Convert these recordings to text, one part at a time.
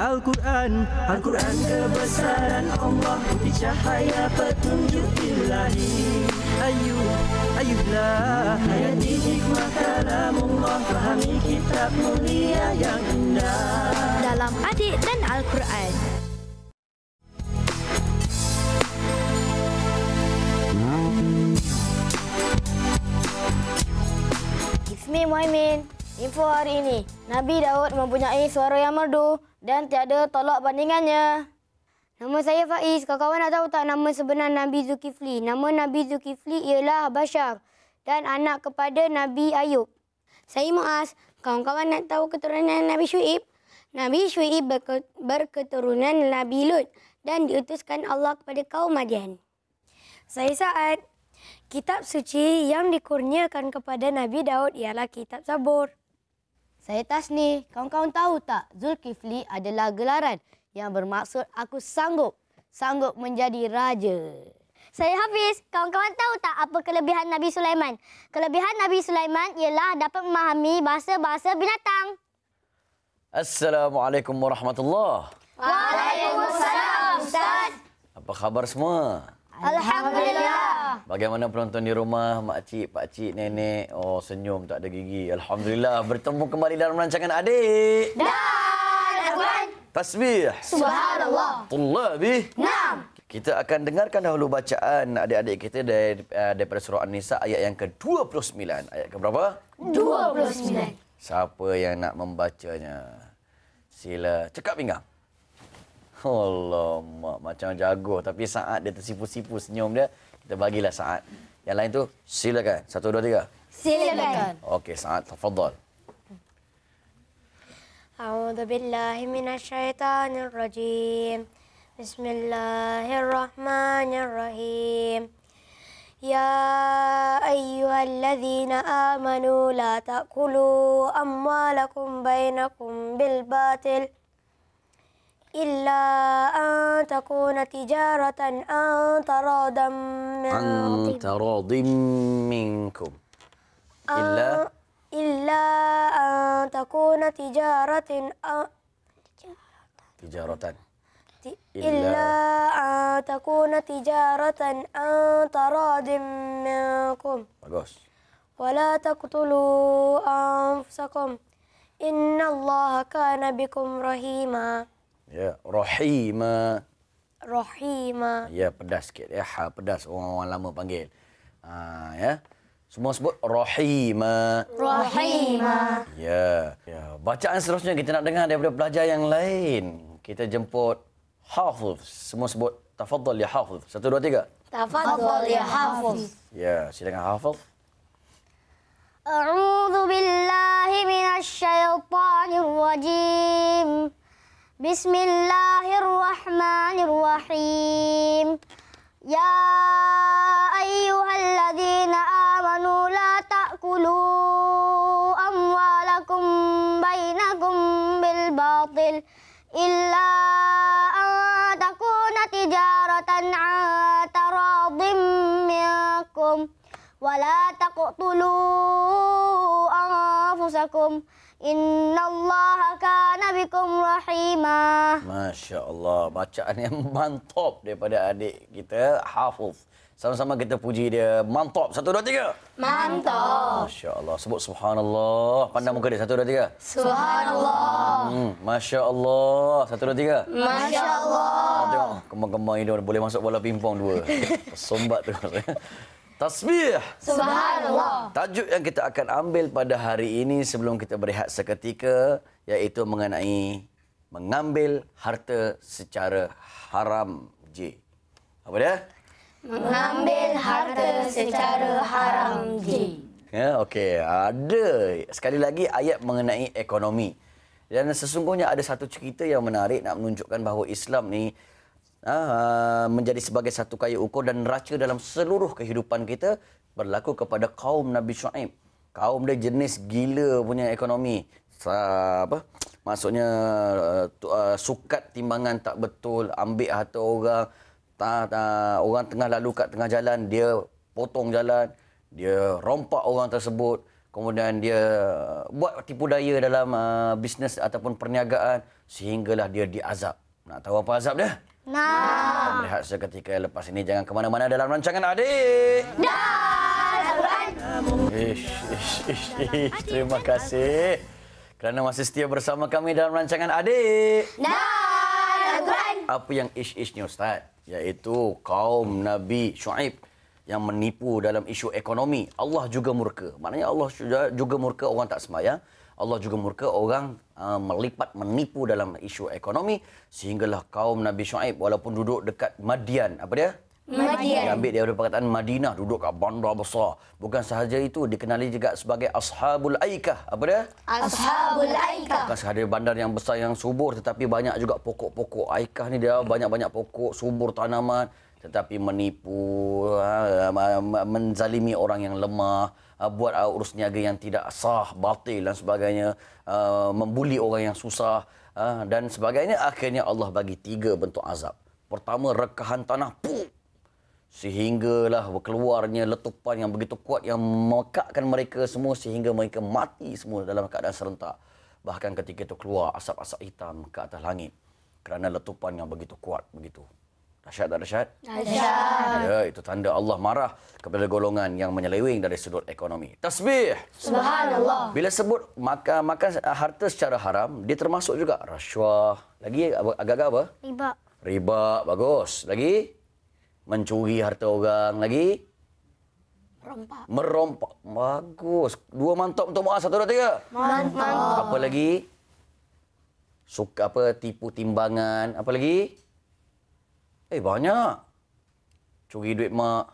Al-Quran, Al-Quran kebesaran Allah, putih cahaya petunjuk ilahi. Ayuhlah hayati hikmah kalamullah, fahami kitab mulia yang indah. Dalam Adik dan Al-Quran. Bismillahirrahmanirrahim. Info hari ini, Nabi Daud mempunyai suara yang merdu dan tiada tolak bandingannya. Nama saya Faiz. Kawan-kawan nak tahu tak nama sebenar Nabi Zulkifli? Nama Nabi Zulkifli ialah Bashar dan anak kepada Nabi Ayub. Saya Muaz. Kawan-kawan nak tahu keturunan Nabi Syuib? Nabi Syuib berketurunan Nabi Lut dan diutuskan Allah kepada kaum Madian. Saya Saad. Kitab suci yang dikurniakan kepada Nabi Daud ialah Kitab Zabur. Saya Tasni. Kawan-kawan tahu tak, Zulkifli adalah gelaran yang bermaksud aku sanggup menjadi raja. Saya Hafiz. Kawan-kawan tahu tak apa kelebihan Nabi Sulaiman? Kelebihan Nabi Sulaiman ialah dapat memahami bahasa-bahasa binatang. Assalamualaikum warahmatullahi. Waalaikumsalam, Ustaz. Apa khabar semua? Alhamdulillah. Bagaimana penonton di rumah, makcik, pakcik, nenek? Oh, senyum tak ada gigi. Alhamdulillah, bertemu kembali dalam rancangan Adik Dan Al-Quran. Tasbih. Subhanallah. Tullabi. Naam. Kita akan dengarkan dahulu bacaan adik-adik kita daripada surah An-Nisa ayat yang ke-29. Ayat ke berapa? 29. Siapa yang nak membacanya? Sila cekap pinggang. Alamak, macam jago. Tapi Saad dia tersipu-sipu senyum dia. Kita bagilah Saad. Yang lain tu, silakan. 1, 2, 3. Silakan. Okey, Saad, tafadhal. A'udzu billahi minasyaitonir rajim. Bismillahirrahmanirrahim. Ya ayyuhalladzina amanu la ta'kulu amwalakum bainakum bil batil إلا أن تكون تجارة أن تراض منكم إلا أن تكون تجارة إلا أن تكون تجارة أن تراض منكم. Bagus. ولا تقتلوا أنفسكم إن الله كان بكم رحيما. Ya, rahima. Rahima. Ya, pedas sikit. Ya, ha, pedas. Orang-orang lama panggil. Ya. Semua sebut rahima. Rahima. Ya. Ya. Bacaan seterusnya kita nak dengar daripada pelajar yang lain. Kita jemput Hafiz. Semua sebut tafadhal ya Hafiz. 1, 2, 3. Tafadhal ya Hafiz. Ya, silakan Hafiz. A'udzu billahi minasy syaithanir rajim. Bismillahirrahmanirrahim. Ya ayyuhalladzina amanu la ta'kulu amwalakum bainakum bil batil illa an takuna tijaratan an taradhim minkum wa la taqtulu anfusakum innallaha kana bikum rahima. Masya Allah, bacaan yang mantap daripada adik kita Hafiz. Sama-sama kita puji dia. Mantap. 1, 2, 3. Mantap. Masya Allah. Sebut subhanallah. Pandang muka dia. 1, 2, 3. Subhanallah. Masya Allah. 1, 2, 3. Masya Allah. Tengok kembang-kembang hidung boleh masuk bola pingpong 2. Sombat terus. Tasbih. Subhanallah. Tajuk yang kita akan ambil pada hari ini sebelum kita berehat seketika iaitu mengenai mengambil harta secara haram. Apa dia? Mengambil harta secara haram. Ya, okey. Ada sekali lagi ayat mengenai ekonomi. Dan sesungguhnya ada satu cerita yang menarik nak menunjukkan bahawa Islam ni menjadi sebagai satu kaya ukur dan neraca dalam seluruh kehidupan kita berlaku kepada kaum Nabi Syuaib. Kaum dia jenis gila punya ekonomi. Maksudnya sukat timbangan tak betul, ambil harta orang, orang tengah lalu kat tengah jalan, dia potong jalan, dia rompak orang tersebut, kemudian dia buat tipu daya dalam bisnes ataupun perniagaan sehinggalah dia diazab. Nak tahu apa azab dia? Nah. Rehat seketika lepas ini, jangan ke mana-mana dalam rancangan Adik. Terima kasih kerana masih setia bersama kami dalam rancangan Adik. Apa yang ish-ish ni Ustaz? Iaitu kaum Nabi Syuaib yang menipu dalam isu ekonomi. Allah juga murka. Maknanya Allah juga murka orang tak sembahyang. Allah juga murka orang melipat menipu dalam isu ekonomi, sehinggalah kaum Nabi Syuaib walaupun duduk dekat Madian. Apa dia? Madian. Dia ambil daripada perkataan Madinah, duduk kat bandar besar. Bukan sahaja itu, dikenali juga sebagai Ashabul Aikah. Apa dia? Ashabul Aikah. Bukan sahaja bandar yang besar yang subur, tetapi banyak juga pokok-pokok. Aikah ni dia banyak-banyak pokok, subur tanaman, tetapi menipu, menzalimi orang yang lemah, buat urus niaga yang tidak sah, batil dan sebagainya, membuli orang yang susah dan sebagainya. Akhirnya Allah bagi 3 bentuk azab. Pertama, rekahan tanah, sehinggalah keluarnya letupan yang begitu kuat yang memekakkan mereka semua sehingga mereka mati semua dalam keadaan serentak. Bahkan ketika itu keluar asap-asap hitam ke atas langit kerana letupan yang begitu kuat begitu. Dahsyat tak dahsyat? Dahsyat. Ya, itu tanda Allah marah kepada golongan yang menyeleweng dari sudut ekonomi. Tasbih. Subhanallah. Bila sebut makan harta secara haram, dia termasuk juga rasuah. Lagi agak-agak apa? Riba. Bagus. Lagi? Mencuri harta orang. Lagi? Merompak. Bagus. 2 mantap untuk Muaz. 1, 2, 3. Mantap. Apa lagi? Tipu timbangan. Apa lagi? Banyak. Curi duit mak.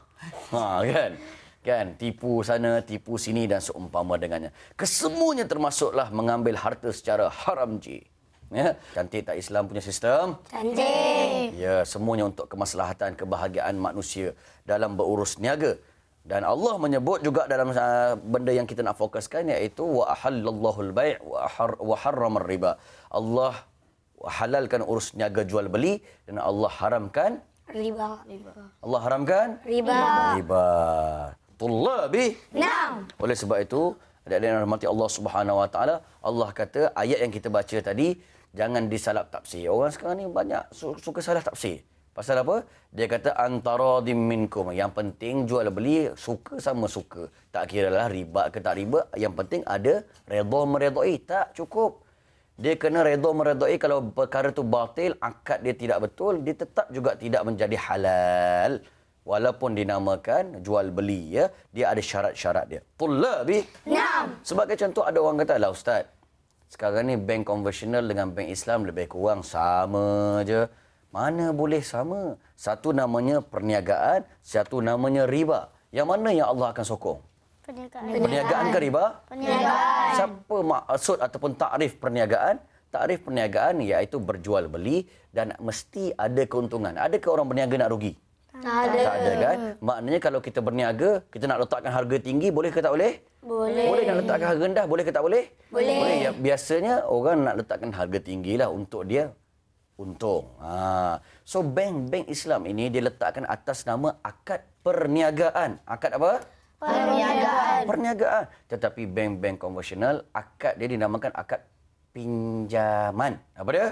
Kan? Tipu sana, tipu sini dan seumpama dengannya. Kesemuanya termasuklah mengambil harta secara haram, cik. Ya, cantik tak Islam punya sistem? Cantik. Ya, semuanya untuk kemaslahatan, kebahagiaan manusia dalam berurus niaga. Dan Allah menyebut juga dalam benda yang kita nak fokuskan, iaitu wa ahallallahu al-bai' wa harrama riba. Allah halalkan urus niaga jual beli dan Allah haramkan Riba. Allah haramkan riba. Tullabi. Naam. Oleh sebab itu, adik-adik yang rahmati Allah Subhanahu Wa Taala, Allah kata ayat yang kita baca tadi jangan disalah tafsir. Orang sekarang ni banyak suka salah tafsir. Pasal apa? Dia kata antara minkum. Yang penting jual beli suka sama suka. Tak kiralah riba ke tak riba, yang penting ada redha meredai. Tak cukup. Dia kena redha meredai. Kalau perkara tu batil, akad dia tidak betul, dia tetap juga tidak menjadi halal. Walaupun dinamakan jual beli, ya, dia ada syarat-syarat dia. Tullabi. Naam. Sebagai contoh, ada orang kata, lah Ustaz, sekarang ni bank konvensional dengan bank Islam lebih kurang sama je. Mana boleh sama? Satu namanya perniagaan, satu namanya riba. Yang mana yang Allah akan sokong? Perniagaan ke riba? Perniagaan. Siapa maksud ataupun takrif perniagaan? Takrif perniagaan iaitu berjual beli dan mesti ada keuntungan. Adakah orang berniaga nak rugi? Tak ada kan? Maknanya kalau kita berniaga, kita nak letakkan harga tinggi, boleh ke tak boleh? Boleh. Boleh nak letakkan harga rendah, boleh ke tak boleh? Boleh. Ya, biasanya orang nak letakkan harga tinggilah untuk dia untung. So bank Islam ini dia letakkan atas nama akad perniagaan. Akad apa? Perniagaan. Tetapi bank konvensional, akad dia dinamakan akad pinjaman. Apa dia?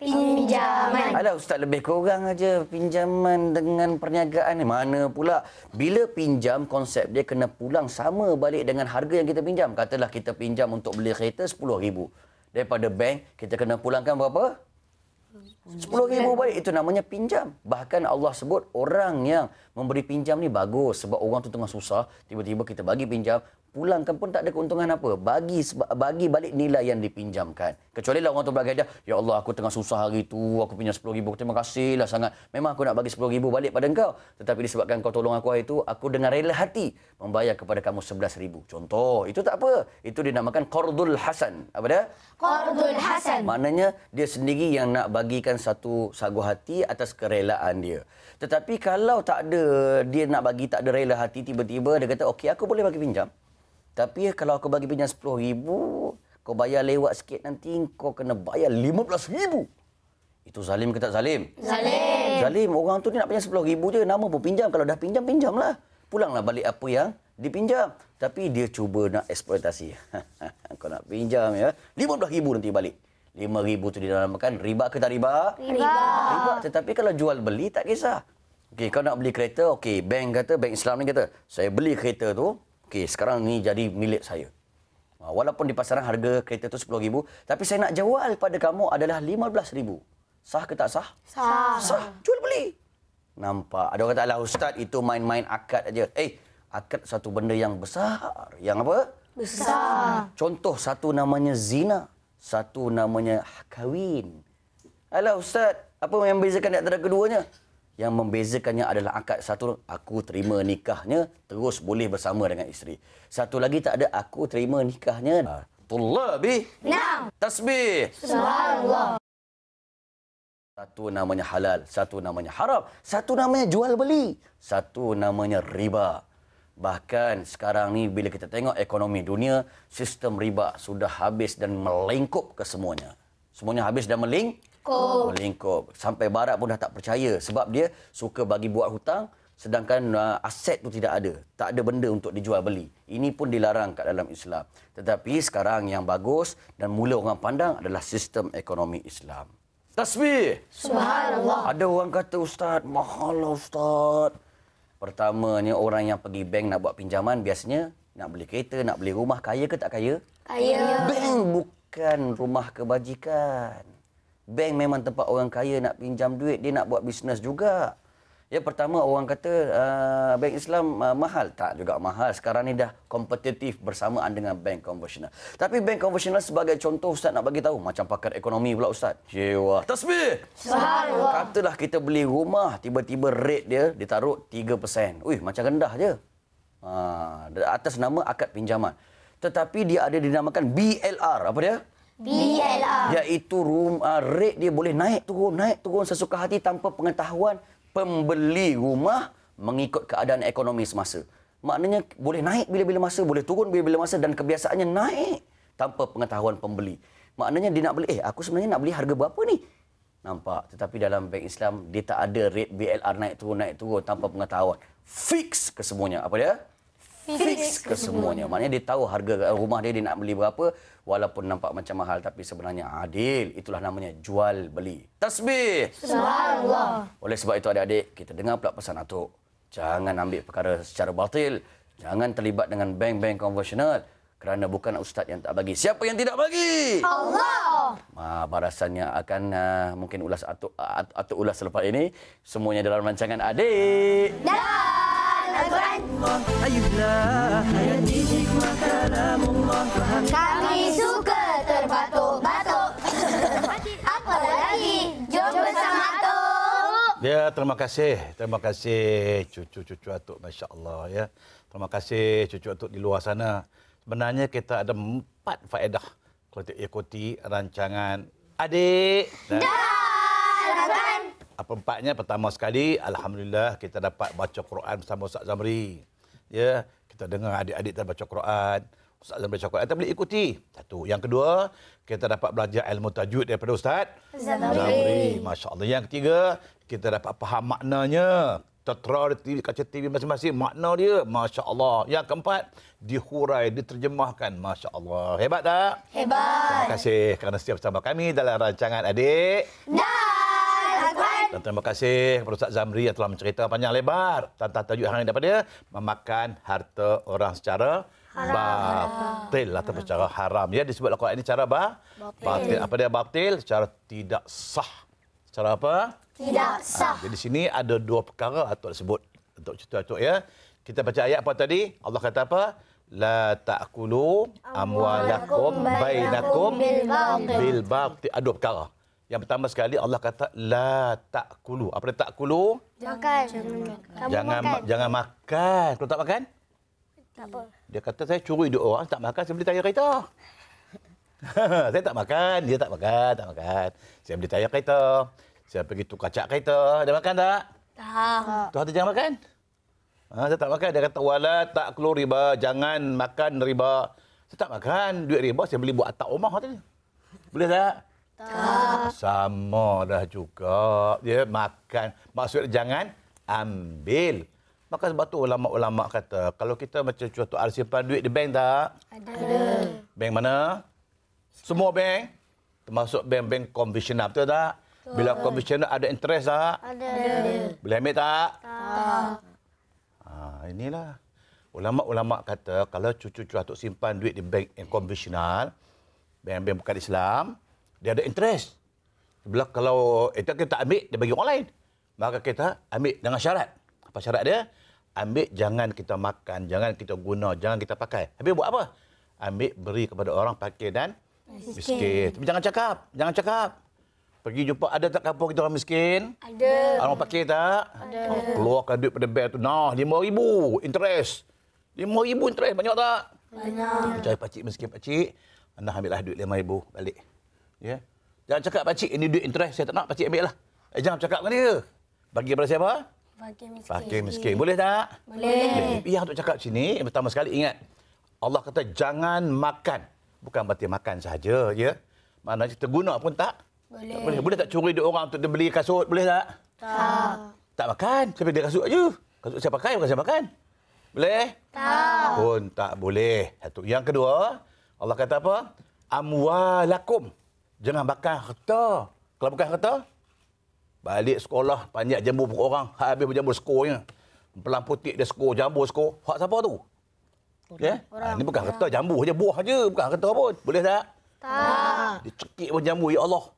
Pinjaman. Alah Ustaz, lebih kurang aja pinjaman dengan perniagaan ni. Mana pula? Bila pinjam, konsep dia kena pulang sama balik dengan harga yang kita pinjam. Katalah kita pinjam untuk beli kereta RM10,000. Daripada bank, kita kena pulangkan berapa? RM10,000 balik. Itu namanya pinjam. Bahkan Allah sebut orang yang memberi pinjam ni bagus. Sebab orang tu tengah susah, tiba-tiba kita bagi pinjam, pulangkan pun tak ada keuntungan apa. Bagi balik nilai yang dipinjamkan. Kecuali lah orang tu berkata, ya Allah, aku tengah susah hari tu, aku pinjam RM10,000, terima kasihlah sangat. Memang aku nak bagi RM10,000 balik pada engkau. Tetapi disebabkan kau tolong aku hari tu, aku dengan rela hati membayar kepada kamu RM11,000. Contoh, itu tak apa. Itu dinamakan qardul hasan. Apa dia? Qardul hasan. Maknanya dia sendiri yang nak bagikan satu sagu hati atas kerelaan dia. Tetapi kalau tak ada, dia nak bagi tak ada rela hati, tiba-tiba dia kata, okey, aku boleh bagi pinjam. Tapi kalau aku bagi pinjam RM10,000, kau bayar lewat sikit nanti, kau kena bayar RM15,000. Itu zalim ke tak zalim? Zalim. Orang tu dia nak pinjam RM10,000 je, nama pun pinjam. Kalau dah pinjam, pinjamlah. Pulanglah balik apa yang dipinjam. Tapi dia cuba nak eksploitasi. Kau nak pinjam ya, RM15,000 nanti balik. RM5,000 tu dinamakan riba ke tak riba? Riba. Tetapi kalau jual beli tak kisah. Okey, kau nak beli kereta, okey, bank Islam ni kata, saya beli kereta tu, okey, sekarang ni jadi milik saya. Walaupun di pasaran harga kereta tu RM10,000, tapi saya nak jual pada kamu adalah RM15,000. Sah ke tak sah? Sah. Jual beli. Nampak? Ada orang kata, alah ustaz, itu main-main akad aja. Akad satu benda yang besar. Yang apa? Besar. Contoh, satu namanya zina. Satu namanya kahwin. Alah ustaz, apa yang membezakan di antara keduanya? Yang membezakannya adalah akad. Satu, aku terima nikahnya, terus boleh bersama dengan isteri. Satu lagi tak ada, aku terima nikahnya. Tullabi. Naam. Tasbih. Subhanallah. Satu namanya halal, satu namanya haram, satu namanya jual beli, satu namanya riba. Bahkan sekarang ni bila kita tengok ekonomi dunia, sistem riba sudah habis dan melingkup ke semuanya. Semuanya habis dan melingkup. Sampai barat pun dah tak percaya sebab dia suka bagi buat hutang sedangkan aset tu tidak ada. Tak ada benda untuk dijual beli. Ini pun dilarang kat dalam Islam. Tetapi sekarang yang bagus dan mula orang pandang adalah sistem ekonomi Islam. Tasbih. Subhanallah. Ada orang kata, ustaz, mahal lah ustaz. Pertamanya orang yang pergi bank nak buat pinjaman biasanya nak beli kereta, nak beli rumah. Kaya ke tak kaya? Kaya. Bank bukan rumah kebajikan. Bank memang tempat orang kaya nak pinjam duit, dia nak buat bisnes juga. Ya, pertama orang kata bank Islam mahal. Tak juga mahal. Sekarang ni dah kompetitif bersamaan dengan bank konvensional. Tapi bank konvensional sebagai contoh ustaz nak bagi tahu macam pakar ekonomi pula ustaz. Jiwa. Tasbih. Subhanallah. Katalah kita beli rumah, tiba-tiba rate dia ditaruh 3%. Macam rendah je. Atas nama akad pinjaman. Tetapi dia ada dinamakan BLR. Apa dia? BLR. Iaitu rate dia boleh naik turun sesuka hati tanpa pengetahuan pembeli rumah mengikut keadaan ekonomi semasa. Maknanya boleh naik bila-bila masa, boleh turun bila-bila masa dan kebiasaannya naik tanpa pengetahuan pembeli. Maknanya dia nak beli, aku sebenarnya nak beli harga berapa ni? Nampak? Tetapi dalam bank Islam, dia tak ada rate BLR naik turun tanpa pengetahuan. Fix ke semuanya. Apa dia? Fix ke semuanya. Maknanya dia tahu harga rumah dia nak beli berapa walaupun nampak macam mahal tapi sebenarnya adil. Itulah namanya jual beli. Tasbih. Subhanallah. Oleh sebab itu adik-adik, kita dengar pula pesan Atuk. Jangan ambil perkara secara batil. Jangan terlibat dengan bank-bank konvensional kerana bukan ustaz yang tak bagi. Siapa yang tidak bagi? Allah. Barasannya akan mungkin ulas Atuk ulas selepas ini. Semuanya dalam rancangan Adik. Ayuhlah hayati hikmah kalamullah. Kami suka terbatuk-batuk. Apalagi jom bersama Atuk. Ya, terima kasih cucu-cucu Atuk, masya-Allah ya. Terima kasih cucu Atuk di luar sana. Sebenarnya kita ada 4 faedah kalau kita ikuti rancangan Adik dan apa empatnya? Pertama sekali, alhamdulillah kita dapat baca Quran bersama Ustaz Zamri. Ya, kita dengar adik-adik baca Quran. Ustaz Zamri baca Quran, kita boleh ikuti. Satu. Yang kedua, kita dapat belajar ilmu tajwid daripada Ustaz Zamri. Masya-Allah. Yang ketiga, kita dapat faham maknanya. Tertera di kaca TV masing-masing makna dia. Masya-Allah. Yang keempat, dihurai, diterjemahkan. Masya-Allah. Hebat tak? Hebat. Terima kasih kerana setia bersama kami dalam rancangan Adik. Dan terima kasih kepada Ustaz Zamri yang telah mencerita panjang lebar tentang tajuk hari ini daripada memakan harta orang secara batil atau secara haram. Ya, disebut dalam Quran ini cara batil. Apa dia batil? Secara tidak sah. Secara apa? Tidak sah. Jadi di sini ada 2 perkara Atuk sebut untuk cerita Atuk ya. Kita baca ayat apa tadi? Allah kata apa? La ta'kulu amwalakum bainakum bil batil. Ada 2 perkara. Yang pertama sekali Allah kata la ta'kulu. Apa dia ta'kulu? Jangan makan. Kalau tak makan? Tak apa. Dia kata saya curi duit orang, tak makan, saya beli tayar kereta. Saya tak makan, dia tak makan. Saya beli tayar kereta. Saya pergi tukar cat kereta. Dia makan tak? Tak. Tuhan tu jangan makan. Saya tak makan. Dia kata wala ta'kulu riba, jangan makan riba. Saya tak makan duit riba, saya beli buat atap rumah tadi. Boleh tak? Tak. Sama dah juga. Dia makan. Maksudnya jangan ambil. Maka sebab tu ulama-ulama kata, kalau kita macam contoh ada simpan duit di bank tak? Ada. Bank mana? Semua bank? termasuk bank-bank konvensional, betul tak? Bila konvensional ada interest tak? Ada. Boleh ambil tak? Tak. Inilah. Ulama-ulama kata kalau cucu-cucu atuk simpan duit di bank yang konvensional, bank-bank bukan Islam, dia ada interest. Bila kalau itu kita tak ambil, dia bagi orang lain. Maka kita ambil dengan syarat. Apa syarat dia? Ambil, jangan kita makan, jangan kita guna, jangan kita pakai. Habis buat apa? Ambil, beri kepada orang fakir dan miskin. Tapi jangan cakap. Pergi jumpa, ada tak kampung kita orang miskin? Ada. Orang fakir tak? Ada. Keluarkan duit pada bank tu. Nah, RM5,000 interest. RM5,000 interest, banyak tak? Banyak. Cari pakcik miskin, pakcik. Anda ambillah duit RM5,000 balik. Ya. Jangan cakap, pakcik, ini duit interest, saya tak nak, pakcik ambil lah. Jangan cakap dengan dia. Bagi pada siapa? Fakir miskin. Boleh tak? Boleh. Yang untuk cakap sini, yang pertama sekali ingat. Allah kata jangan makan. Bukan berarti makan sahaja. Ya. Maknanya kita guna pun tak? Boleh. Boleh tak curi duit orang untuk dia beli kasut? Boleh tak? Tak. Tak makan. Sampai dia kasut aja. Kasut saya pakai, bukan saya makan. Boleh? Tak. Pun tak boleh. Satu. Yang kedua, Allah kata apa? Amwalakum. Jangan makan harta. Kalau bukan harta, balik sekolah, panjat jambu pokok orang. Habis berjambur skornya. Pelang putih dia skor, jambur skor. Hak siapa tu? Ya? Ini bukan harta, jambu je, buah je. Bukan harta pun. Boleh tak? Tak. Dia cekik pun jambu, ya Allah.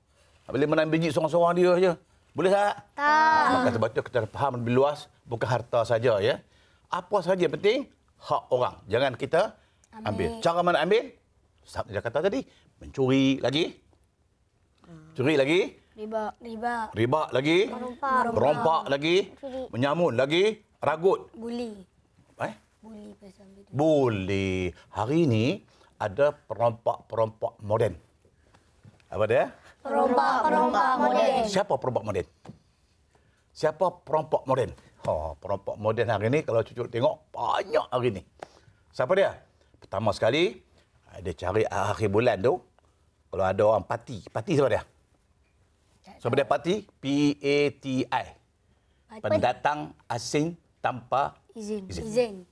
Boleh menang biji seorang-seorang dia je. Boleh tak? Tak. Maka sebab itu kita faham lebih luas, bukan harta saja ya. Apa saja yang penting, hak orang. Jangan kita ambil. Cara mana ambil? Saya kata tadi, mencuri lagi. Curi lagi. Riba lagi. Berompak lagi. Menyamun lagi. Ragut. Buli. Boleh. Hari ini ada perompak-perompak moden. Apa dia? Perompak moden. Siapa perompak moden? Siapa perompak moden? Perompak moden hari ini kalau cucu tengok banyak hari ini. Siapa dia? Pertama sekali, dia cari akhir bulan tu. Kalau ada orang parti. Parti siapa dia? Siapa dia parti? P-A-T-I. Pendatang asing tanpa izin.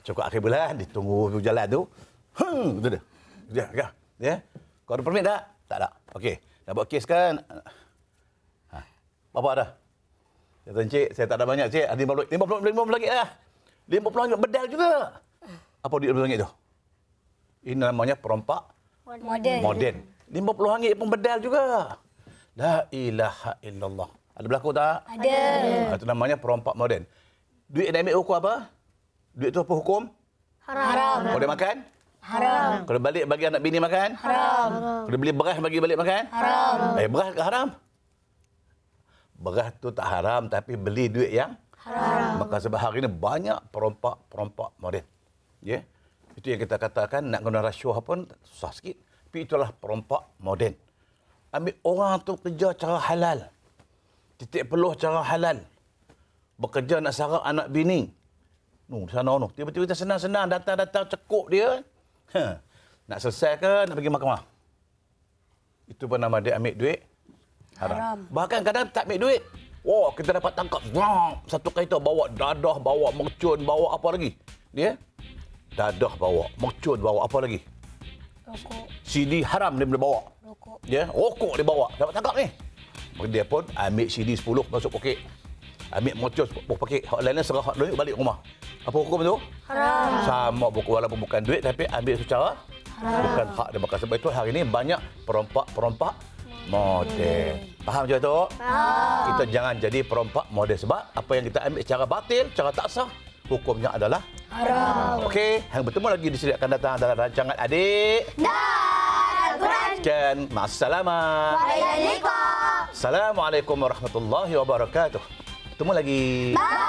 Cukup akhir bulan, ditunggu jalan tu. Betul dia. Ya. Kau ada permit tak? Tak ada. Okey. Dah buat kes kan? Apa ada? Kata Encik, saya tak ada banyak, Cik. Ada RM50 ringgit lah. RM50 ringgit bedal juga. Apa duit RM50 ringgit tu? Ini namanya perompak moden. RM50 ringgit pun bedal juga. La ilaha illallah. Ada berlaku tak? Ada. Itu namanya perompak moden. Duit yang ambil hukum apa? Duit tu apa hukum? Haram. Kau dia makan? Haram. Kalau balik bagi anak bini makan? Haram. Kalau beli beras bagi balik makan? Haram. Beras ke haram? Beras tu tak haram tapi beli duit yang haram. Maka sebab hari ini banyak perompak moden. Ya. Itu yang kita katakan nak guna rasuah pun susah sikit. Tapi itulah perompak moden. Ambil orang tu kerja cara halal. Titik peluh cara halal. Bekerja nak sarap anak bini. Sana tu. Tiba-tiba senang-senang datang cekuk dia. Nak selesai ke nak pergi mahkamah? Itu pun nama dia ambil duit haram. Bahkan kadang tak ambil duit. Kita dapat tangkap. Satu kereta bawa dadah, bawa mercun, bawa apa lagi? Dia dadah bawa, mercun bawa, apa lagi? Rokok. CD haram dia boleh bawa. Rokok. Ya, rokok dia bawa. Dapat tangkap ni. Maka dia pun ambil CD 10 masuk poket. Ambil mercun poket. Hak lainnya serah hak duit balik rumah. Apa hukum tu? Haram. Sama walaupun bukan duit tapi ambil secara haram. Bukan hak dia. Maka sebab itu hari ini banyak perompak moden. Faham je tu? Faham. Kita jangan jadi perompak moden sebab apa yang kita ambil secara batil, secara tak sah, hukumnya adalah Haram. Okey, yang bertemu lagi di sini akan datang dalam rancangan Adik Dan Al-Quran. Sekian, ma'assalamah. Waalaikumsalam. Assalamualaikum warahmatullahi wabarakatuh. Bertemu lagi. Bye.